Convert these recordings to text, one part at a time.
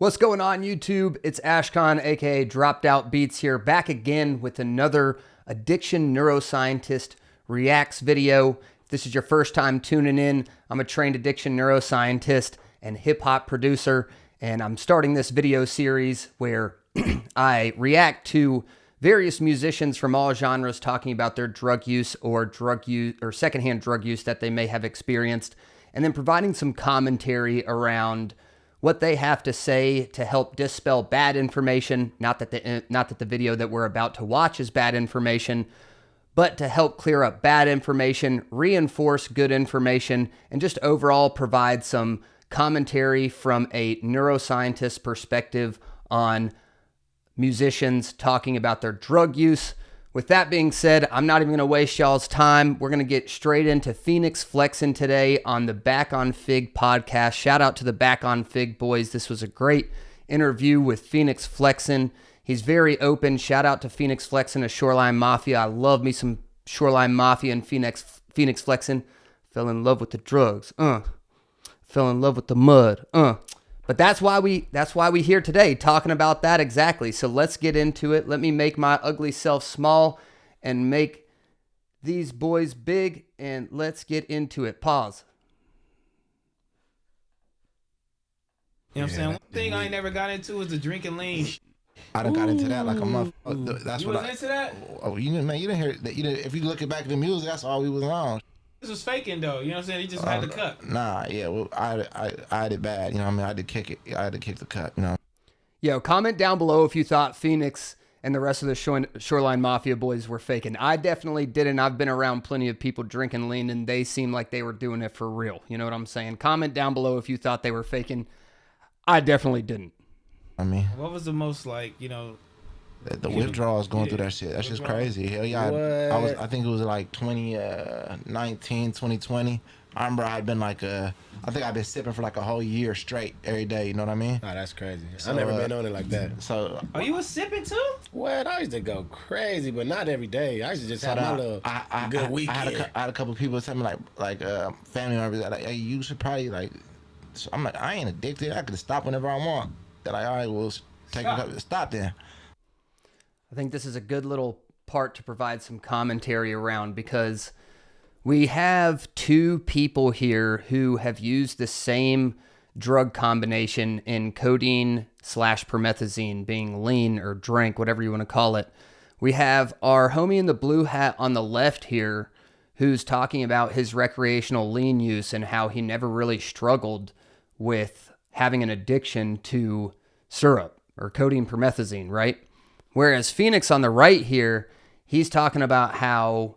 What's going on, YouTube? It's Ashcon, aka Dropped Out Beats here, back again with another Addiction Neuroscientist Reacts video. If this is your first time tuning in, I'm a trained addiction neuroscientist and hip-hop producer, and I'm starting this video series where I react to various musicians from all genres talking about their drug use or secondhand drug use that they may have experienced, and then providing some commentary around what they have to say to help dispel bad information. Not that the video that we're about to watch is bad information, but to help clear up bad information, reinforce good information, and just overall provide some commentary from a neuroscientist perspective on musicians talking about their drug use. With that being said, I'm not even going to waste y'all's time. We're going to get straight into Fenix Flexin today on the Back on Fig podcast. Shout out to the Back on Fig boys. This was a great interview with Fenix Flexin. He's very open. Shout out to Fenix Flexin of Shoreline Mafia. I love me some Shoreline Mafia and Fenix Flexin. Fell in love with the drugs. Fell in love with the mud. But that's why we here today, talking about that exactly. So let's get into it. Let me make my ugly self small and make these boys big, and let's get into it. Pause. You know what I'm saying? One thing I ain't never got into is the drinking lean. I done got into that like a month. That's You what was into that? Oh, you didn't hear that. You didn't. If you look back at the music, that's all we was on. This was faking though. You know what I'm saying? He just had the cut. Nah, yeah. Well, I had it bad. You know what I mean? I had to kick it. I had to kick the cut. You know. Yo, comment down below if you thought Fenix and the rest of the Shoreline Mafia boys were faking. I definitely didn't. I've been around plenty of people drinking lean, and they seemed like they were doing it for real. You know what I'm saying? Comment down below if you thought they were faking. I definitely didn't. I mean, What was the most like, the withdrawals going through that shit. That's just crazy. Hell yeah. I think it was like 2019, 2020. I remember I'd been like I think I've been sipping for like a whole year straight every day. You know what I mean? Oh, that's crazy. So, I never been on it like that. So. Oh, you was sipping too? What? I used to go crazy, but not every day. I used to just have my little good weekend. I had a couple people tell me like family members that like, hey, you should probably like. So I'm like, I ain't addicted. I could stop whenever I want. They're like, all right, well, stop then. I think this is a good little part to provide some commentary around, because we have two people here who have used the same drug combination in codeine/promethazine, being lean or drink, whatever you want to call it. We have our homie in the blue hat on the left here who's talking about his recreational lean use and how he never really struggled with having an addiction to syrup or codeine promethazine, right? Whereas Fenix on the right here, he's talking about how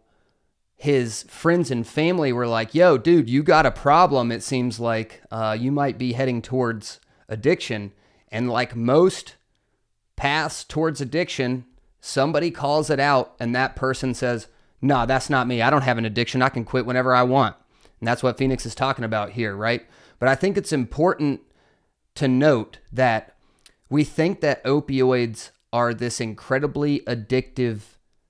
his friends and family were like, yo, dude, you got a problem. It seems like you might be heading towards addiction. And like most paths towards addiction, somebody calls it out and that person says, nah, that's not me. I don't have an addiction. I can quit whenever I want. And that's what Fenix is talking about here, right? But I think it's important to note that we think that opioids are this incredibly addictive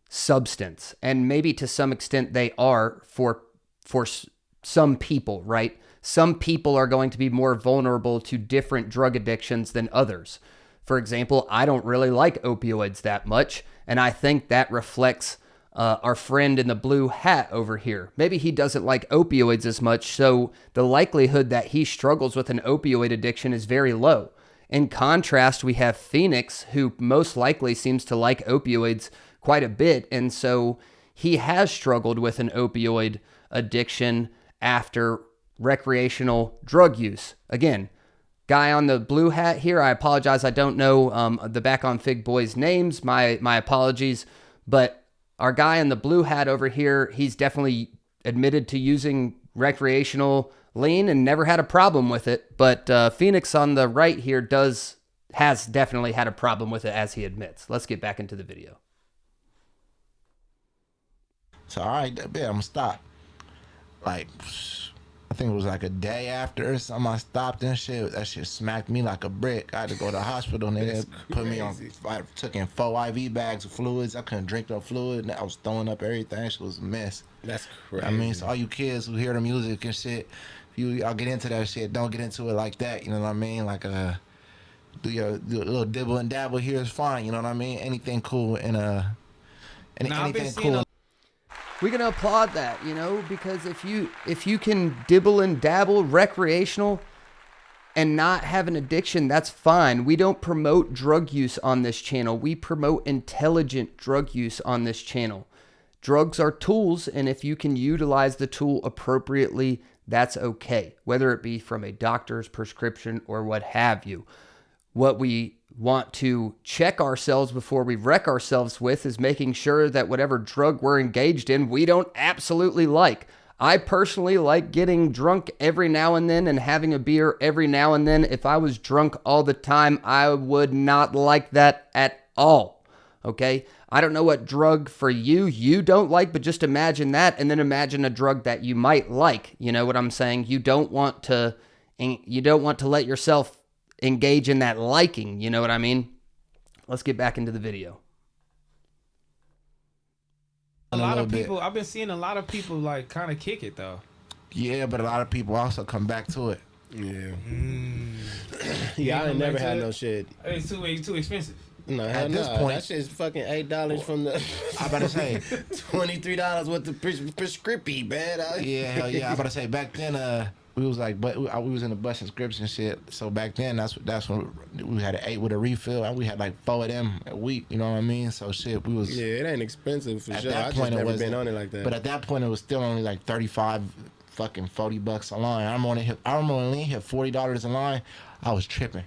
substance, and maybe to some extent they are for some people, right? Some people are going to be more vulnerable to different drug addictions than others. For example, I don't really like opioids that much, and I think that reflects our friend in the blue hat over here. Maybe he doesn't like opioids as much, so the likelihood that he struggles with an opioid addiction is very low. In contrast, we have Fenix, who most likely seems to like opioids quite a bit, and so he has struggled with an opioid addiction after recreational drug use. Again, guy on the blue hat here, I apologize, I don't know the Back on Fig boys' names, my apologies, but our guy in the blue hat over here, he's definitely admitted to using recreational lean and never had a problem with it. But Fenix on the right here has definitely had a problem with it, as he admits. Let's get back into the video. So all right, yeah, I'm gonna stop. Like, I think it was like a day after or something, I stopped and shit. That shit smacked me like a brick. I had to go to the hospital and they put me on. I took in 4 IV bags of fluids. I couldn't drink no fluid. And I was throwing up everything. Shit was a mess. That's crazy. I mean, so all you kids who hear the music and shit, y'all get into that shit. Don't get into it like that. You know what I mean? Like do a little dibble and dabble here is fine. You know what I mean? Anything cool and anything cool. We're gonna applaud that, you know, because if you can dibble and dabble recreational and not have an addiction, that's fine. We don't promote drug use on this channel. We promote intelligent drug use on this channel. Drugs are tools, and if you can utilize the tool appropriately, that's okay, whether it be from a doctor's prescription or what have you. What we want to check ourselves before we wreck ourselves with is making sure that whatever drug we're engaged in, we don't absolutely like. I personally like getting drunk every now and then and having a beer every now and then. If I was drunk all the time, I would not like that at all. Okay? I don't know what drug for you don't like, but just imagine that and then imagine a drug that you might like. You know what I'm saying? You don't want to let yourself engage in that liking. You know what I mean? Let's get back into the video. A lot of people, I've been seeing a lot of people like kind of kick it though. Yeah, but a lot of people also come back to it. Yeah. Yeah, I ain't never had no shit. It's too expensive. No, at this point, that shit's fucking $8 from the. I about to say $23 worth of prescription, man. Yeah, hell yeah. I about to say back then, we was like, but we was in the bus subscription shit. So back then, that's when we had an 8 with a refill, and we had like 4 of them a week. You know what I mean? So shit, we was. Yeah, it ain't expensive for sure. That I point, just never been on it like that. But at that point, it was still only like 35, fucking $40 a line. I remember when Lean hit $40 a line, I was tripping.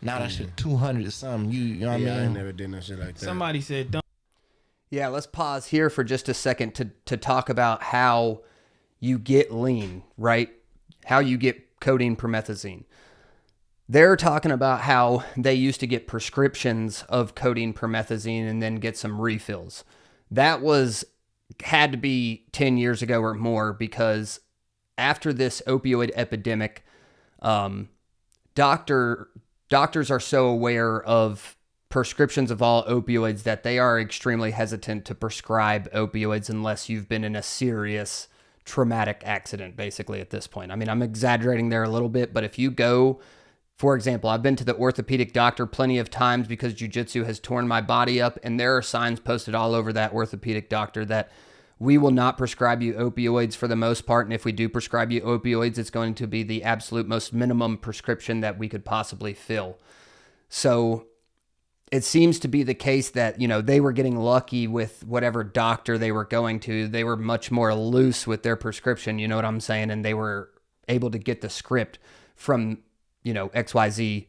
Now that shit 200 or something. You know what I mean? I never did no shit like that. Somebody said, "Don't." Yeah, let's pause here for just a second to talk about how you get lean, right? How you get codeine promethazine. They're talking about how they used to get prescriptions of codeine promethazine and then get some refills. That had to be 10 years ago or more, because after this opioid epidemic, doctors are so aware of prescriptions of all opioids that they are extremely hesitant to prescribe opioids unless you've been in a serious traumatic accident, basically, at this point. I mean, I'm exaggerating there a little bit, but if you go, for example, I've been to the orthopedic doctor plenty of times because jiu-jitsu has torn my body up, and there are signs posted all over that orthopedic doctor that we will not prescribe you opioids for the most part, and if we do prescribe you opioids, it's going to be the absolute most minimum prescription that we could possibly fill. So it seems to be the case that, you know, they were getting lucky with whatever doctor they were going to. They were much more loose with their prescription, you know what I'm saying? And they were able to get the script from, you know, XYZ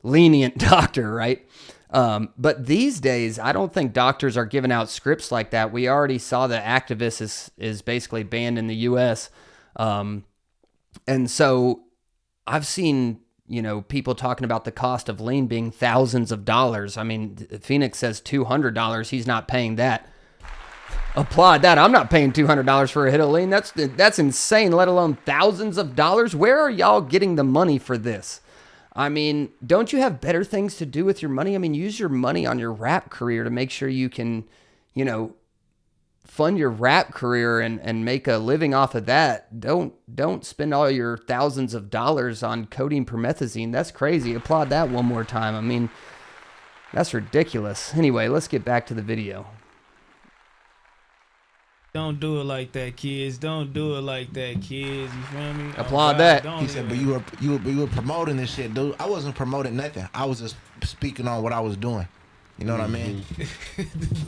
lenient doctor, right? But these days, I don't think doctors are giving out scripts like that. We already saw that Actavis is basically banned in the U.S. And so I've seen, you know, people talking about the cost of lean being thousands of dollars. I mean, Fenix says $200. He's not paying that. Applaud that. I'm not paying $200 for a hit of lean. That's insane, let alone thousands of dollars. Where are y'all getting the money for this? I mean, don't you have better things to do with your money? I mean, use your money on your rap career to make sure you can, you know, fund your rap career and make a living off of that. Don't spend all your thousands of dollars on codeine promethazine. That's crazy. Applaud that one more time. I mean, that's ridiculous. Anyway, let's get back to the video. Don't do it like that, kids. Don't do it like that, kids. You feel me? Applaud that. He said, but you were promoting this shit, dude. I wasn't promoting nothing. I was just speaking on what I was doing. You know what I mean?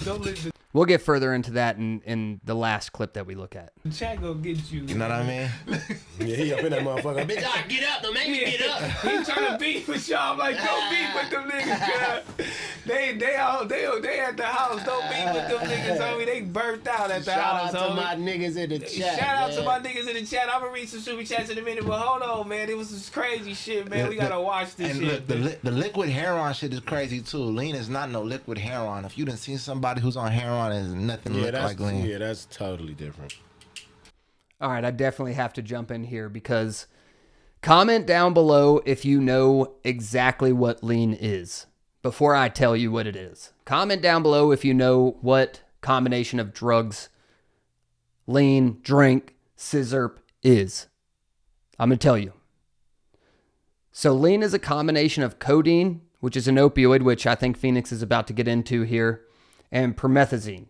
Don't let the We'll get further into that in the last clip that we look at. chat go get you. You know what I mean? Yeah, he up in that motherfucker. Bitch, y'all get up. Don't make me get up. He trying to beef with y'all. I'm like, don't beef with them niggas, cuz. They at the house. Don't beef with them niggas, homie. They burnt out at the house, Shout out homie. to my niggas in the chat. Shout out to my niggas in the chat. I'm gonna read some super chats in a minute, but hold on, man. It was some crazy shit, man. We gotta watch this and shit. Look, the liquid heroin shit is crazy too. Lean is not no liquid heroin. If you done seen somebody who's on heroin, it's nothing like lean. Yeah, that's totally different. All right, I definitely have to jump in here because comment down below if you know exactly what lean is before I tell you what it is. Comment down below if you know what combination of drugs lean, drink, scissor is. I'm going to tell you. So lean is a combination of codeine, which is an opioid, which I think Fenix is about to get into here, and promethazine.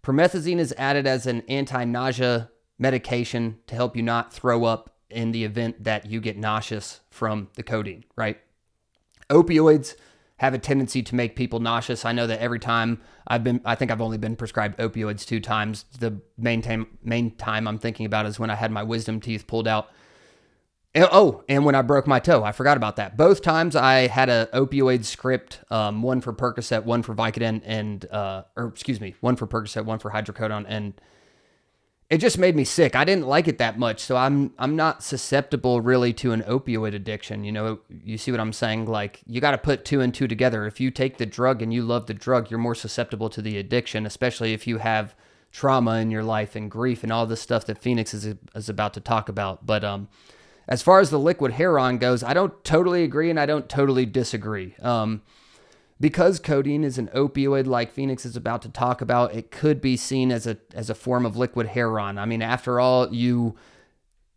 Promethazine is added as an anti-nausea medication to help you not throw up in the event that you get nauseous from the codeine, right? Opioids have a tendency to make people nauseous. I know that every time I think I've only been prescribed opioids 2 times. The main time I'm thinking about is when I had my wisdom teeth pulled out. And when I broke my toe, I forgot about that. Both times I had a opioid script, one for Percocet, one for Vicodin, one for Percocet, one for hydrocodone, and it just made me sick. I didn't like it that much, so I'm not susceptible really to an opioid addiction. You know, you see what I'm saying? Like, you got to put 2 and 2 together. If you take the drug and you love the drug, you're more susceptible to the addiction, especially if you have trauma in your life and grief and all this stuff that Fenix is about to talk about. But as far as the liquid heroin goes, I don't totally agree and I don't totally disagree. Because codeine is an opioid like Fenix is about to talk about, it could be seen as a form of liquid heroin. I mean, after all, you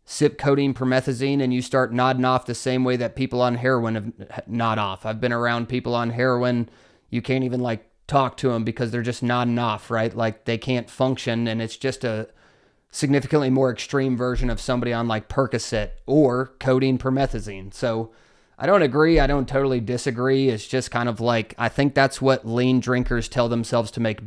sip codeine promethazine and you start nodding off the same way that people on heroin have nod off. I've been around people on heroin, you can't even like talk to them because they're just nodding off, right? Like they can't function, and it's just a significantly more extreme version of somebody on like Percocet or codeine promethazine. So I don't agree. I don't totally disagree. It's just kind of like, I think that's what lean drinkers tell themselves to make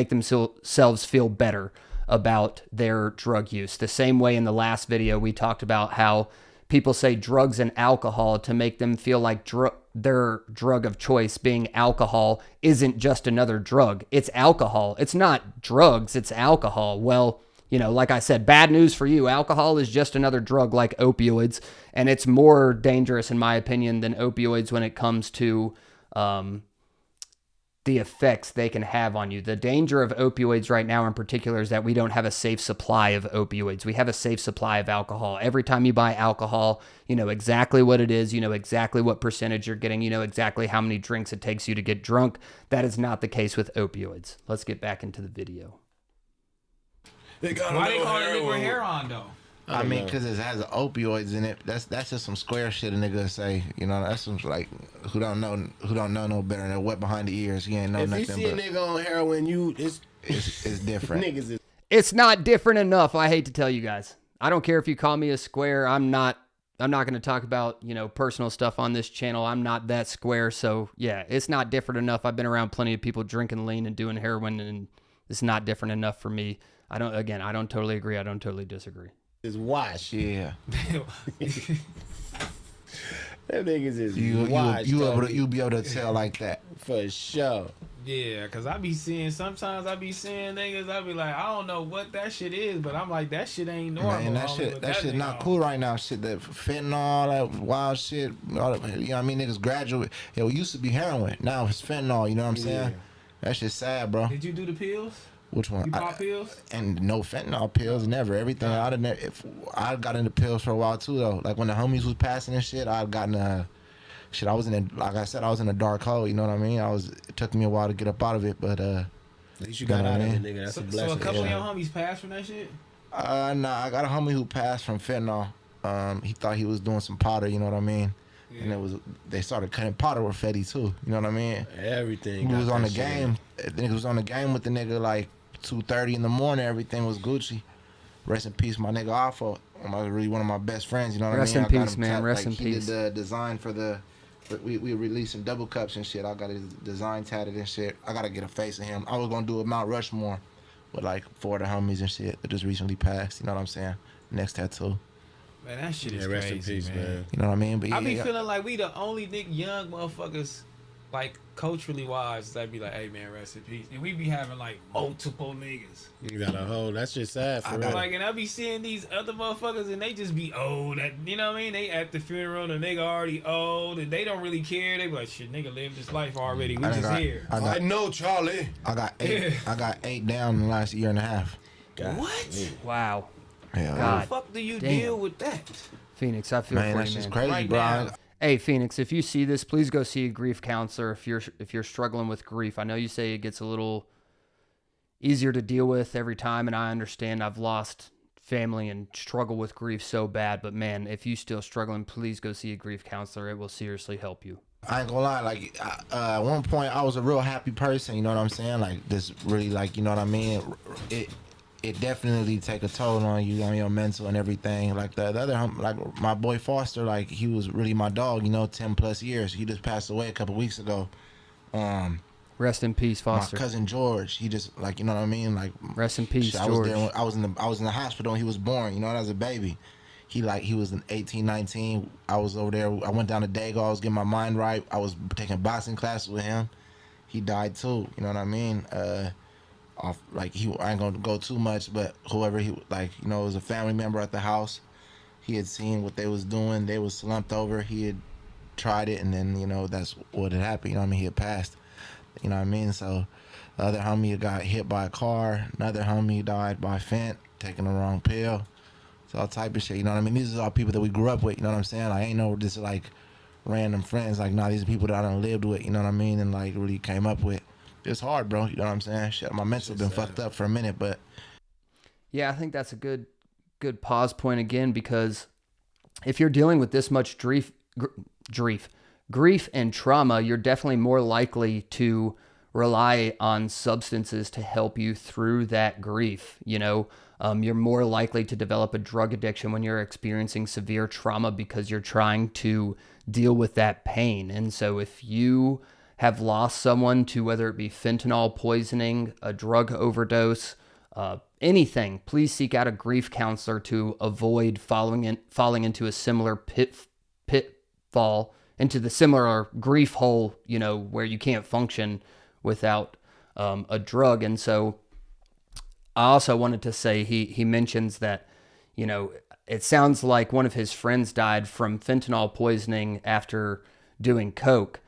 themselves feel better about their drug use. The same way in the last video, we talked about how people say drugs and alcohol to make them feel like their drug of choice, being alcohol, isn't just another drug. It's alcohol. It's not drugs. It's alcohol. Well, you know, like I said, bad news for you. Alcohol is just another drug like opioids, and it's more dangerous, in my opinion, than opioids when it comes to the effects they can have on you. The danger of opioids right now in particular is that we don't have a safe supply of opioids. We have a safe supply of alcohol. Every time you buy alcohol, you know exactly what it is. You know exactly what percentage you're getting. You know exactly how many drinks it takes you to get drunk. That is not the case with opioids. Let's get back into the video. Why they call it liquid heroin though? I mean, because it has opioids in it. That's just some square shit a nigga say. You know, that's some like who don't know no better. They're wet behind the ears. He ain't know nothing. If you see a nigga on heroin, it's different. Niggas It's not different enough. I hate to tell you guys. I don't care if you call me a square. I'm not going to talk about, you know, personal stuff on this channel. I'm not that square. So yeah, it's not different enough. I've been around plenty of people drinking lean and doing heroin, and it's not different enough for me. I don't totally agree. I don't totally disagree. is wash. Yeah. Them niggas is wash. You be able to tell like that. For sure. Yeah, because sometimes I be seeing niggas, I be like, I don't know what that shit is, but I'm like, that shit ain't normal. Man, that shit not cool right now. Shit, that fentanyl, that wild shit, all that, you know what I mean? Niggas graduate. It used to be heroin. Now it's fentanyl, you know what I'm saying? That shit's sad, bro. Did you do the pills? Which one? You pop pills? And no fentanyl pills, never. Everything out of there. I got into pills for a while too, though. Like when the homies was passing and shit, I gotten shit. I was like I said, I was in a dark hole. You know what I mean? It took me a while to get up out of it, but at least you got out of it, nigga. That's a blessing. So a couple of your homies passed from that shit? Nah, I got a homie who passed from fentanyl. He thought he was doing some powder. You know what I mean? Yeah. And they started cutting powder with Fetty too. You know what I mean? Everything. He was on the game. I think he was on the game with the nigga like 2:30 in the morning. Everything was Gucci. Rest in peace, my nigga Alpha. Really one of my best friends. You know what I mean? Rest in peace, man. Rest in peace. He did the design for we released some double cups and shit. I got his design tatted and shit. I gotta get a face of him. I was gonna do a Mount Rushmore with like 4 of the homies and shit that just recently passed. You know what I'm saying? Next tattoo. Man, that shit is rest crazy, in peace, man. You know what I mean? But I be feeling like we the only young motherfuckers, like culturally wise, that be like, hey man, rest in peace. And we be having like multiple niggas. You got a whole. That's just sad for real. Like, and I be seeing these other motherfuckers and they just be old. You know what I mean? They at the funeral and the nigga already old and they don't really care. They be like, shit, nigga lived this life already. We just here. I know, Charlie. I got 8. I got 8 down in the last year and a half. God. What? Wow. Hell, how the fuck do you deal with that? Phoenix, I feel for you, man. That's just crazy, right bro. Now. Hey, Phoenix, if you see this, please go see a grief counselor if you're struggling with grief. I know you say it gets a little easier to deal with every time, and I understand. I've lost family and struggle with grief so bad. But man, if you still struggling, please go see a grief counselor. It will seriously help you. I ain't gonna lie, like at one point I was a real happy person, you know what I'm saying? Like this really, like, you know what I mean? It definitely take a toll on you, on your mental and everything. Like the other, like my boy Foster, like he was really my dog, you know, 10 plus years. He just passed away a couple weeks ago. Rest in peace, Foster. My cousin George, he just, like, you know what I mean? Like, rest in peace, I George. was there. I was in the hospital when he was born, you know, as a baby. He was in 18, 19. I was over there. I went down to Dago. I was getting my mind right. I was taking boxing classes with him. He died too. You know what I mean? I ain't gonna go too much, but whoever he, like, you know, it was a family member at the house. He had seen what they was doing. They was slumped over. He had tried it, and then, you know, that's what had happened. You know what I mean? He had passed. You know what I mean? So the other homie got hit by a car. Another homie died by fent, taking the wrong pill. So all type of shit, you know what I mean? These are all people that we grew up with, you know what I'm saying? I ain't no just like random friends. Like, nah, these are people that I done lived with, you know what I mean? And like really came up with. It's hard, bro. You know what I'm saying? Shit, my mental been fucked up for a minute, but yeah, I think that's a good pause point again, because if you're dealing with this much grief and trauma, you're definitely more likely to rely on substances to help you through that grief. You know, you're more likely to develop a drug addiction when you're experiencing severe trauma because you're trying to deal with that pain. And so if you have lost someone to, whether it be fentanyl poisoning, a drug overdose, anything, please seek out a grief counselor to avoid falling into a similar pitfall, into the similar grief hole, you know, where you can't function without a drug. And so I also wanted to say, he mentions that, you know, it sounds like one of his friends died from fentanyl poisoning after doing coke.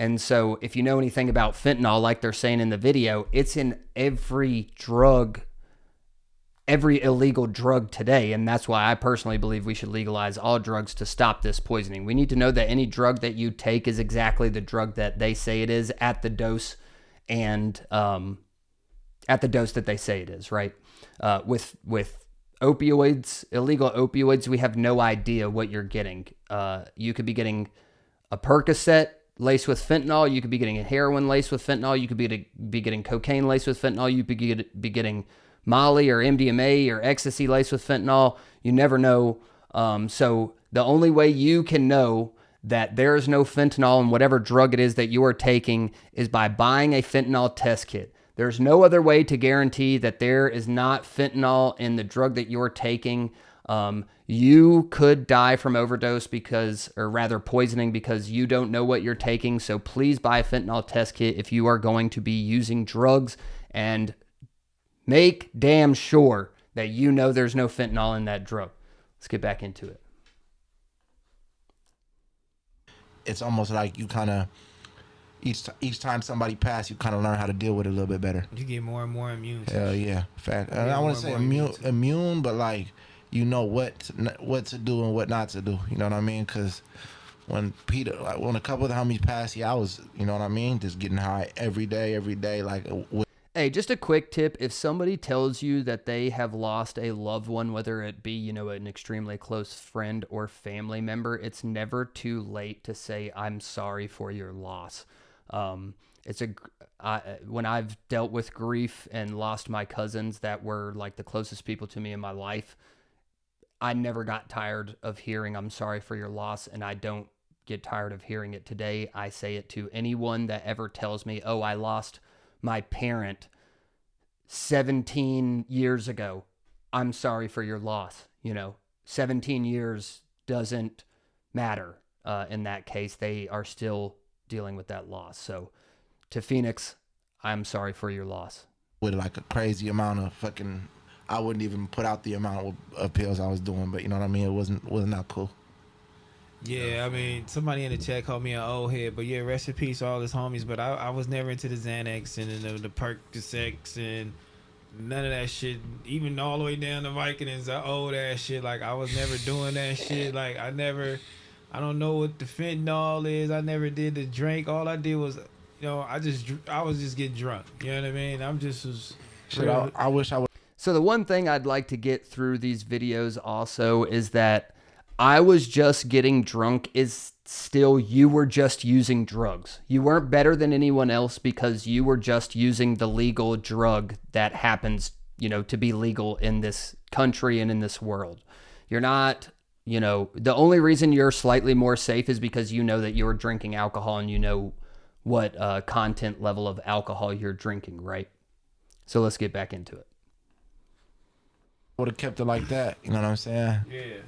And so if you know anything about fentanyl, like they're saying in the video, it's in every illegal drug today. And that's why I personally believe we should legalize all drugs to stop this poisoning. We need to know that any drug that you take is exactly the drug that they say it is at the dose, and at the dose that they say it is, right? With opioids, illegal opioids, we have no idea what you're getting. You could be getting a Percocet laced with fentanyl. You could be getting a heroin laced with fentanyl. You could be getting cocaine laced with fentanyl. You could be getting Molly or MDMA or ecstasy laced with fentanyl. You never know. So the only way you can know that there is no fentanyl in whatever drug it is that you are taking is by buying a fentanyl test kit. There's no other way to guarantee that there is not fentanyl in the drug that you're taking. You could die from overdose poisoning, because you don't know what you're taking. So please buy a fentanyl test kit if you are going to be using drugs, and make damn sure that you know there's no fentanyl in that drug. Let's get back into it. It's almost like you kind of, each time somebody passes, you kind of learn how to deal with it a little bit better. You get more and more immune. Hell yeah, fact. I want to say immune, but like, you know what to do and what not to do. You know what I mean? Because when a couple of the homies passed, I was, you know what I mean, just getting high every day, like. Hey, just a quick tip. If somebody tells you that they have lost a loved one, whether it be, you know, an extremely close friend or family member, it's never too late to say, I'm sorry for your loss. When I've dealt with grief and lost my cousins that were like the closest people to me in my life, I never got tired of hearing I'm sorry for your loss, and I don't get tired of hearing it today. I say it to anyone that ever tells me, oh, I lost my parent 17 years ago. I'm sorry for your loss. You know, 17 years doesn't matter. In that case, they are still dealing with that loss. So to Fenix, I'm sorry for your loss. With like a crazy amount of fucking, I wouldn't even put out the amount of pills I was doing, but you know what I mean? It wasn't that cool. Yeah, I mean, somebody in the chat called me an old head, but yeah, rest in peace all his homies. But I was never into the Xanax and the Percocets and none of that shit. Even all the way down to Vicodins, that old ass shit. Like, I was never doing that shit. Like, I don't know what the fentanyl is. I never did the drink. All I did was, you know, I was just getting drunk. You know what I mean? I'm just was. Shit, I wish I would. So the one thing I'd like to get through these videos also is that I was just getting drunk is still you were just using drugs. You weren't better than anyone else because you were just using the legal drug that happens, to be legal in this country and in this world. You're not, the only reason you're slightly more safe is because you know that you're drinking alcohol and you know what content level of alcohol you're drinking, right? So let's get back into it. Would have kept it like that, you know what I'm saying? Yeah.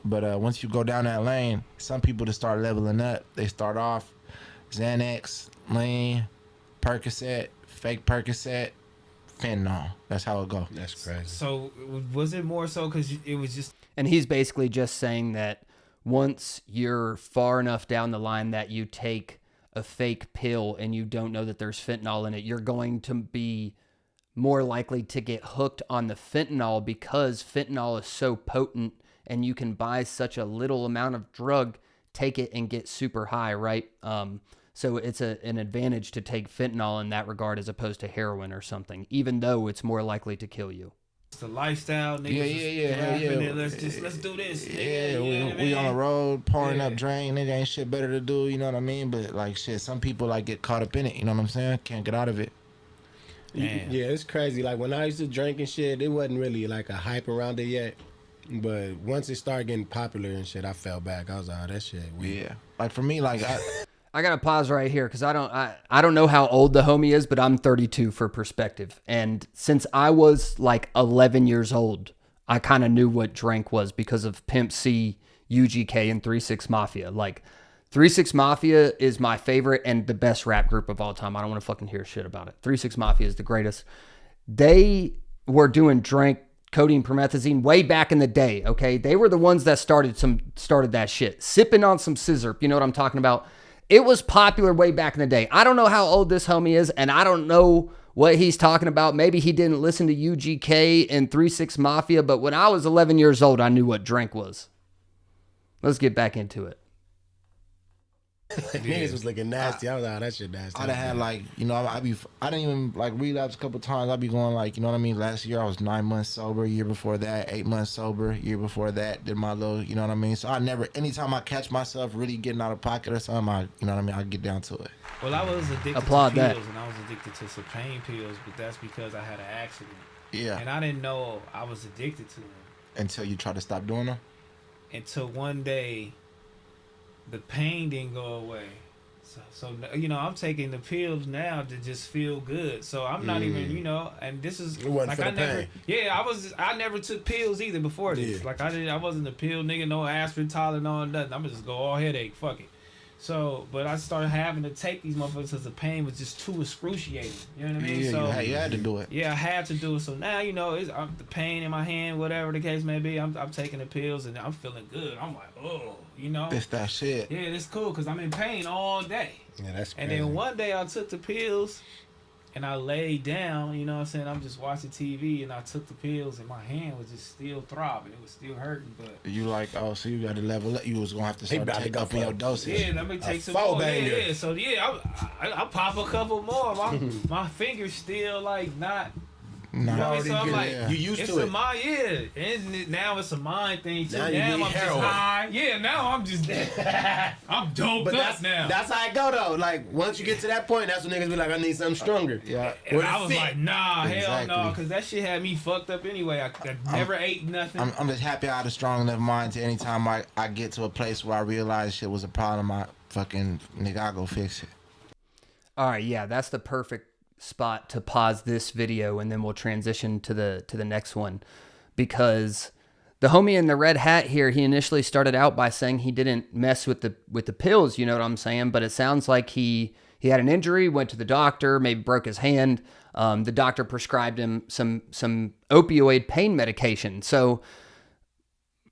But once you go down that lane, some people just start leveling up. They start off Xanax, lean, Percocet, fake Percocet, fentanyl. That's how it go. That's crazy. So was it more so because it was just... And he's basically just saying that once you're far enough down the line that you take a fake pill and you don't know that there's fentanyl in it, you're going to be more likely to get hooked on the fentanyl because fentanyl is so potent and you can buy such a little amount of drug, take it and get super high, right? So it's an advantage to take fentanyl in that regard as opposed to heroin or something, even though it's more likely to kill you. It's the lifestyle, niggas. Yeah. Let's do this. Yeah, we on the road pouring up drain. Nigga ain't shit better to do, you know what I mean? But like shit, some people like get caught up in it, you know what I'm saying? Can't get out of it. Damn. Yeah, it's crazy. Like when I used to drink and shit, it wasn't really like a hype around it yet. But once it started getting popular and shit, I fell back. I was like, oh, that shit weird. Yeah. Like for me, like I gotta pause right here because I don't know how old the homie is, but I'm 32 for perspective. And since I was like 11 years old, I kind of knew what drank was because of Pimp C, UGK, and 3 6 Mafia. Like 3 6 Mafia is my favorite and the best rap group of all time. I don't want to fucking hear shit about it. 3 6 Mafia is the greatest. They were doing drink, codeine, promethazine way back in the day, okay? They were the ones that started that shit. Sipping on some scissor, you know what I'm talking about? It was popular way back in the day. I don't know how old this homie is, and I don't know what he's talking about. Maybe he didn't listen to UGK and 3 6 Mafia, but when I was 11 years old, I knew what drink was. Let's get back into it. Niggas was looking nasty. I was like, oh, that shit nasty. I done had like, I didn't even like relapse a couple times. I'd be going like, you know what I mean? Last year I was 9 months sober. Year before that, 8 months sober. Year before that, did my little, you know what I mean? So anytime I catch myself really getting out of pocket or something, I get down to it. Well, I was addicted to pills, and I was addicted to some pain pills, but that's because I had an accident. Yeah. And I didn't know I was addicted to them. Until you try to stop doing them? Until one day, the pain didn't go away. So I'm taking the pills now to just feel good. So I'm not even, and this is like I never took pills either before this. Yeah. Like I wasn't a pill nigga, no aspirin, Tylenol, nothing. I'm just go all headache, fuck it. So, but I started having to take these motherfuckers because the pain was just too excruciating. You know what I mean? Yeah, so you had to do it. Yeah, I had to do it. So now, it's the pain in my hand, whatever the case may be, I'm taking the pills and I'm feeling good. I'm like, oh, It's that shit. Yeah, it's cool because I'm in pain all day. Yeah, that's crazy. And then one day I took the pills and I laid down, you know what I'm saying? I'm just watching TV and I took the pills and my hand was just still throbbing. It was still hurting, but... You like, so you got to level up. You was going to have to start taking up in your dosage. Yeah, let me take some more. Yeah. So, I pop a couple more. My fingers still, like, not... No, so I'm like, you used to it. It's a mind, and now it's a mind thing too. Now I'm heroin. just high. Yeah, now I'm just I'm doped up now. That's how it go though. Like once you get to that point, that's when niggas be like, I need something stronger. Yeah. And I was like, nah, hell no, because that shit had me fucked up anyway. I never ate nothing. I'm just happy I had a strong enough mind to anytime I get to a place where I realize shit was a problem, I fucking nigga, I go fix it. All right, yeah, that's the perfect spot to pause this video and then we'll transition to the next one, because the homie in the red hat here, he initially started out by saying he didn't mess with the pills, you know what I'm saying? But it sounds like he had an injury, went to the doctor, maybe broke his hand. The doctor prescribed him some opioid pain medication. So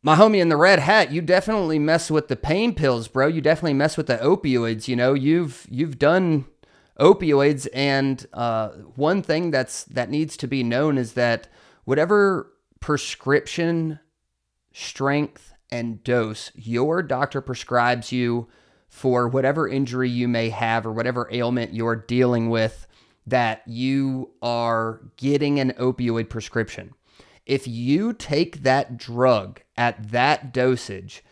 my homie in the red hat, you definitely mess with the pain pills, bro. You definitely mess with the opioids. You've done opioids, and one thing that needs to be known is that whatever prescription strength and dose your doctor prescribes you for whatever injury you may have or whatever ailment you're dealing with, that you are getting an opioid prescription. if you take that drug at that dosage,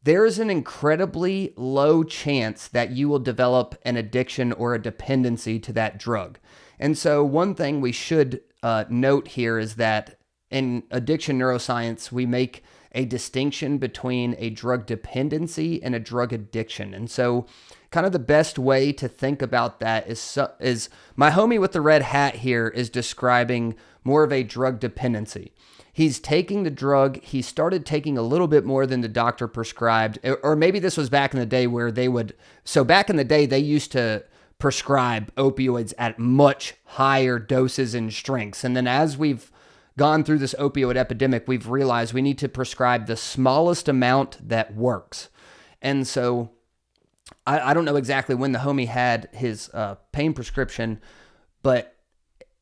there is an incredibly low chance that you will develop an addiction or a dependency to that drug. And so one thing we should note here is that in addiction neuroscience, we make a distinction between a drug dependency and a drug addiction. And so kind of the best way to think about that is my homie with the red hat here is describing more of a drug dependency. He's taking the drug. He started taking a little bit more than the doctor prescribed, or maybe this was back in the day where back in the day, they used to prescribe opioids at much higher doses and strengths. And then as we've gone through this opioid epidemic, we've realized we need to prescribe the smallest amount that works. And so I don't know exactly when the homie had his pain prescription, but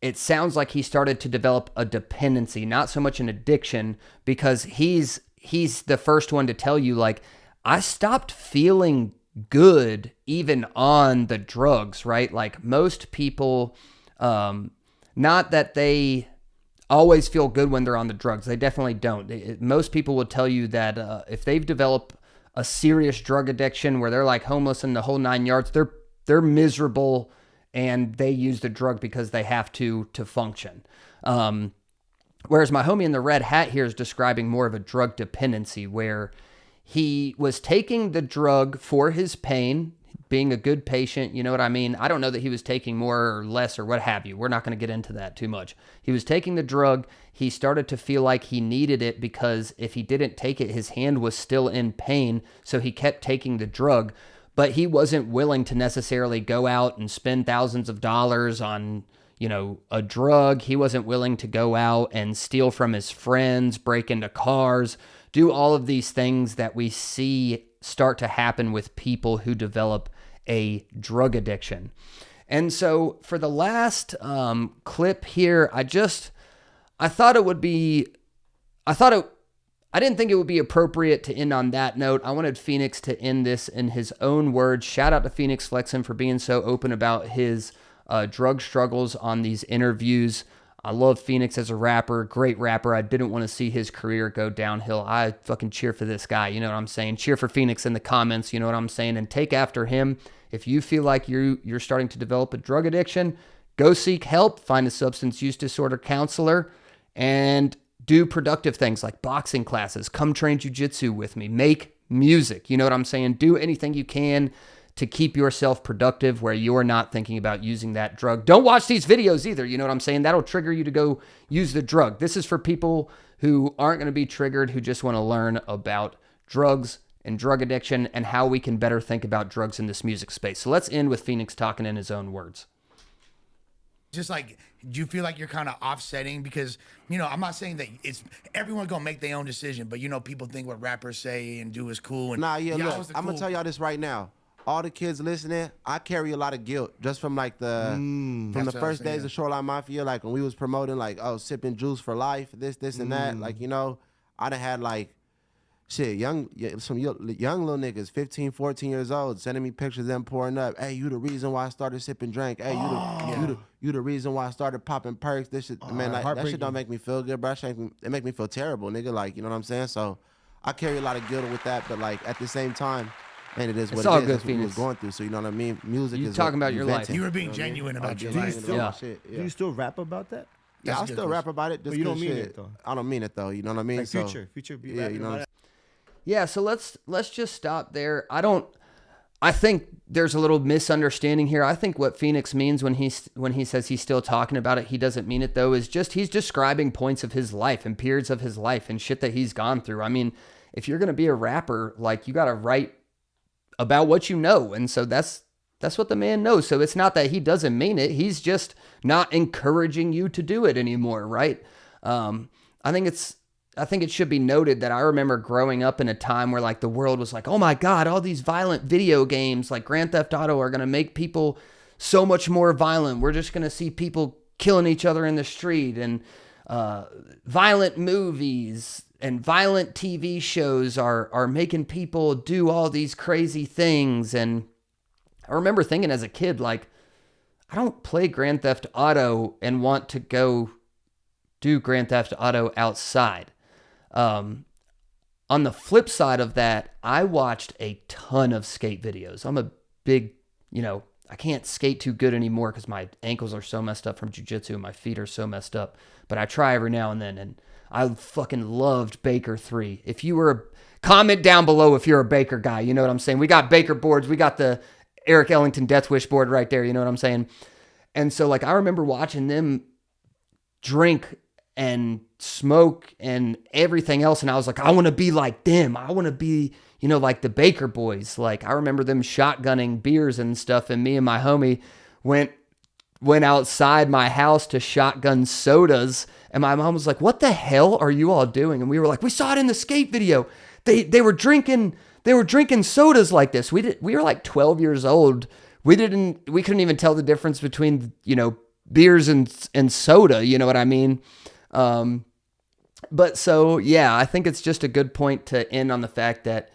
it sounds like he started to develop a dependency, not so much an addiction, because he's the first one to tell you, like, I stopped feeling good even on the drugs, right? Like most people, not that they always feel good when they're on the drugs. They definitely don't. Most people will tell you that if they've developed a serious drug addiction where they're like homeless in the whole 9 yards, they're miserable and they use the drug because they have to function. Whereas my homie in the red hat here is describing more of a drug dependency where he was taking the drug for his pain, being a good patient, you know what I mean? I don't know that he was taking more or less or what have you. We're not going to get into that too much. He was taking the drug. He started to feel like he needed it because if he didn't take it, his hand was still in pain. So he kept taking the drug, but he wasn't willing to necessarily go out and spend thousands of dollars on, a drug. He wasn't willing to go out and steal from his friends, break into cars, do all of these things that we see start to happen with people who develop a drug addiction. And so for the last clip here, I didn't think it would be appropriate to end on that note. I wanted Fenix to end this in his own words. Shout out to Fenix Flexin for being so open about his drug struggles on these interviews. I love Fenix as a rapper, great rapper. I didn't want to see his career go downhill. I fucking cheer for this guy, you know what I'm saying? Cheer for Fenix in the comments, you know what I'm saying? And take after him. If you feel like you're starting to develop a drug addiction, go seek help, find a substance use disorder counselor, and do productive things like boxing classes, come train jiu-jitsu with me, make music, you know what I'm saying? Do anything you can to keep yourself productive where you're not thinking about using that drug. Don't watch these videos either, you know what I'm saying? That'll trigger you to go use the drug. This is for people who aren't going to be triggered, who just want to learn about drugs and drug addiction and how we can better think about drugs in this music space. So let's end with Fenix talking in his own words. Just like, do you feel like you're kind of offsetting? Because, I'm not saying that it's everyone's going to make their own decision, but, people think what rappers say and do is cool. And look, I'm going to tell y'all this right now. All the kids listening, I carry a lot of guilt just from like from the first days of Shoreline Mafia, like when we was promoting like, sipping juice for life, this and that. Like, I done had like, some young little niggas, 15, 14 years old, sending me pictures of them pouring up. Hey, you the reason why I started sipping drink. Hey, you the reason why I started popping perks. This shit, man, like, that shit don't make me feel good, bro. It make me feel terrible, nigga. Like, you know what I'm saying? So I carry a lot of guilt with that, but like at the same time, and it is what it's all it is. good, That's what we was going through. So you know what I mean? Music is talking about your life. You were being genuine about your life. Do you still rap about that? Yeah, I still rap about it. But you don't mean it though. I don't mean it though. You know what I mean? Like future be yeah, you know. What yeah, so let's just stop there. I think there's a little misunderstanding here. I think what Fenix means when he says he's still talking about it, he doesn't mean it though, is just he's describing points of his life and periods of his life and shit that he's gone through. I mean, if you're going to be a rapper, like you got to write about what you know. And so that's what the man knows. So it's not that he doesn't mean it. He's just not encouraging you to do it anymore, right? I think it should be noted that I remember growing up in a time where like the world was like, oh my God, all these violent video games like Grand Theft Auto are going to make people so much more violent. We're just going to see people killing each other in the street, and violent movies and violent TV shows are making people do all these crazy things. And I remember thinking as a kid, like, I don't play Grand Theft Auto and want to go do Grand Theft Auto outside. On the flip side of that, I watched a ton of skate videos. I'm a big, I can't skate too good anymore because my ankles are so messed up from jiu-jitsu and my feet are so messed up. But I try every now and then, and I fucking loved Baker 3. If you were comment down below if you're a Baker guy, you know what I'm saying? We got Baker boards. We got the Eric Ellington Death Wish board right there, you know what I'm saying? And so, like, I remember watching them drink and smoke and everything else. And I was like, I want to be like them. I want to be, like the Baker boys. Like, I remember them shotgunning beers and stuff. And me and my homie went outside my house to shotgun sodas. And my mom was like, what the hell are you all doing? And we were like, we saw it in the skate video. They were drinking sodas like this. We were like 12 years old. We couldn't even tell the difference between, beers and soda. You know what I mean? But so, yeah, I think it's just a good point to end on the fact that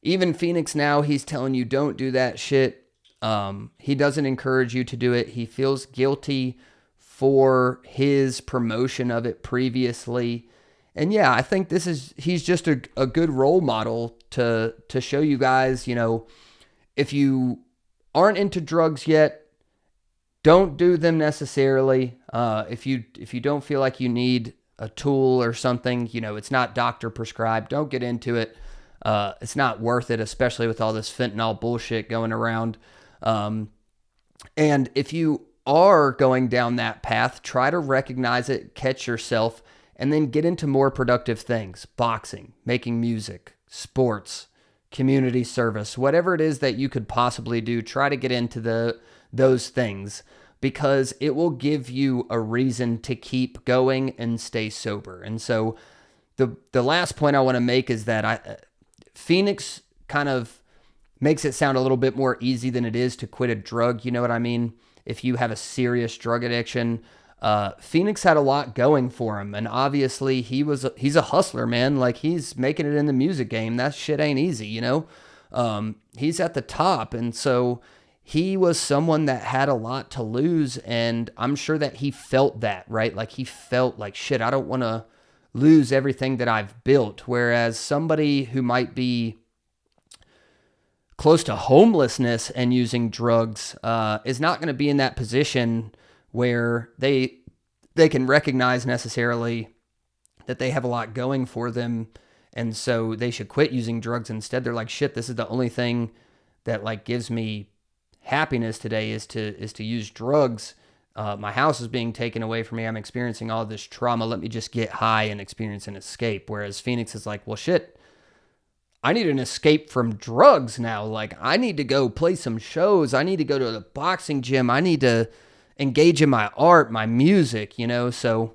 even Fenix now, he's telling you don't do that shit. He doesn't encourage you to do it. He feels guilty for his promotion of it previously. And yeah, I think he's just a good role model to show you guys, if you aren't into drugs yet, don't do them necessarily. If you don't feel like you need a tool or something, it's not doctor prescribed, don't get into it. It's not worth it, especially with all this fentanyl bullshit going around. And if you are going down that path, try to recognize it, catch yourself, and then get into more productive things. Boxing, making music, sports, community service, whatever it is that you could possibly do, try to get into those things, because it will give you a reason to keep going and stay sober. And so the last point I want to make is that Fenix kind of makes it sound a little bit more easy than it is to quit a drug. You know what I mean? If you have a serious drug addiction, Fenix had a lot going for him. And obviously he's a hustler, man. Like, he's making it in the music game. That shit ain't easy, he's at the top. And so he was someone that had a lot to lose. And I'm sure that he felt that, right? Like, he felt like, shit, I don't want to lose everything that I've built. Whereas somebody who might be close to homelessness and using drugs is not going to be in that position where they can recognize necessarily that they have a lot going for them, and so they should quit using drugs. Instead, they're like, shit, this is the only thing that like gives me happiness today is to use drugs. My house is being taken away from me. I'm experiencing all this trauma. Let me just get high and experience an escape. Whereas Fenix is like, well, shit, I need an escape from drugs now. Like, I need to go play some shows. I need to go to the boxing gym. I need to engage in my art, my music, So,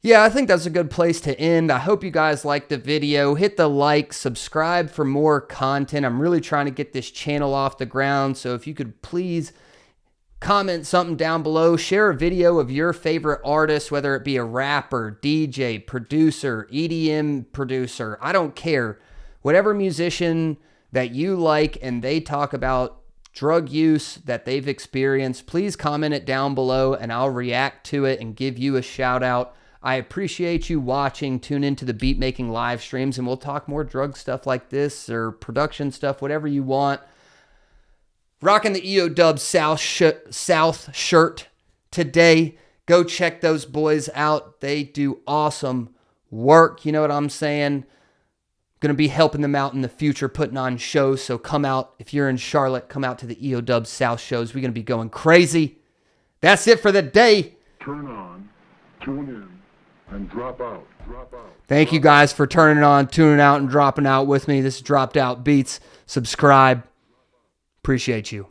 yeah, I think that's a good place to end. I hope you guys liked the video. Hit the like, subscribe for more content. I'm really trying to get this channel off the ground. So if you could please comment something down below, share a video of your favorite artist, whether it be a rapper, DJ, producer, EDM producer, I don't care. Whatever musician that you like and they talk about drug use that they've experienced, please comment it down below and I'll react to it and give you a shout out. I appreciate you watching. Tune into the beat making live streams and we'll talk more drug stuff like this or production stuff, whatever you want. Rocking the EOW South shirt today. Go check those boys out. They do awesome work. You know what I'm saying? Going to be helping them out in the future, putting on shows. So come out. If you're in Charlotte, come out to the EOW South shows. We're going to be going crazy. That's it for the day. Turn on, tune in, and drop out. Thank you guys for turning on, tuning out, and dropping out with me. This is Dropped Out Beats. Subscribe. Appreciate you.